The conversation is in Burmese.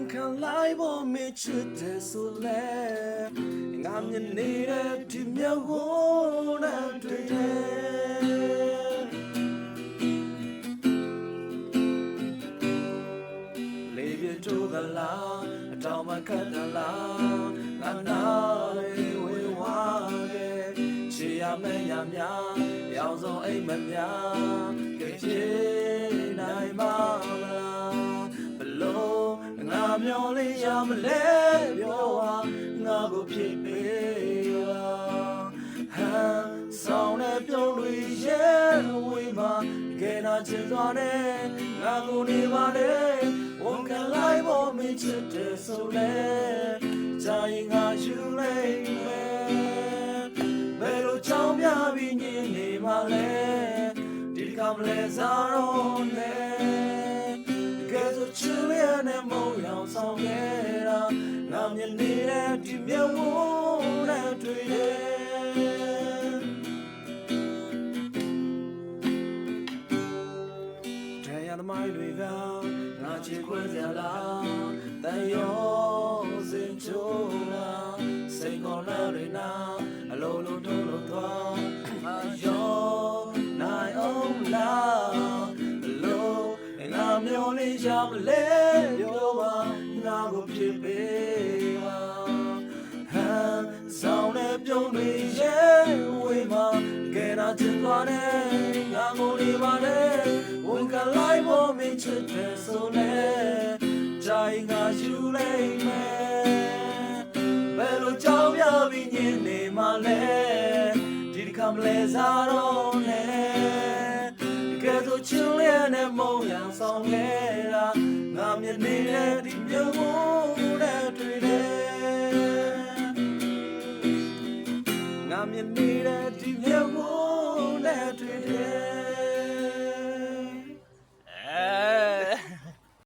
ဝန်ခံလိုက်ဖို့မချစ်တဲ့ဆိုလဲငါမြင်နေတဲ့ဒီမြောက်ကိုနဲ့တွေ့တယ်လေပြတို့ကလာအတောင်မှခတ်တလားငါနာလေးဝေးဝါခဲ့ချေရမယ့်ရများရောင်စုံအိမ်မများကြည့်ချင်နိုင်ပါမလားဘလို့ငါမျောလေးရမလဲပြောပါငါကိုဖြစ်ပေးပါဟန်ဆောင်တဲ့ပြုံးတွေရဲ့ဝေးမှာကဲနာချင်စွာနဲ့ငါကိုနေပါလေဝန်ခံလိုက်ဖို့မချစ်တဲ့ဆိုလဲကြရင်ငါယူလိုက်မယ်ဘယ်လိုချောင်းပြပြီးညင်နေပါလဲဒီကမလဲစားတော့နဲ့ကဲဆိုချူရနဲ့မုံရောင်ဆောင်ခဲ့တာငါမြင်နေတဲ့ဒီမြတ်ဝန်းနဲ့တွေ့တယ်တရားသမိုင်းတွေကငါချစ်ခွဲစရာလားတန်ရောစင်ချိုးလားစိတ်ကောလာတွေနာအလုံးလုံးထုံးလို့သွားအယောနိုင်အောင်လားလို့ငါမျောလေးရမလဲပြောပါငါကိုဖြစ်ပေးပါဟန်ဆောင်တဲ့ပြုံးတွေရဲ့ဝေးမှာကဲနာချင်သွားတယ်ငါကိုနေပါလေဝန်ခံလိုက်ဖို့မချစ်တဲ့ဆိုလဲကြိုင်ငါယူလိုက်မယ်ဘယ်လိုကြောက်ပြပြီးညင်နေမှလဲဒီတစ်ခါမလဲစားတော့နဲ့ကဲဆိုချင်လေးနဲ့မုံရံဆောင်ခဲ့တာငါမြင်နေတဲ့ဒီမျိုးနဲ့တွေ့တယ်ငါမြင်နေတဲ့ဒီမျိုးနဲ့တွေ့တယ်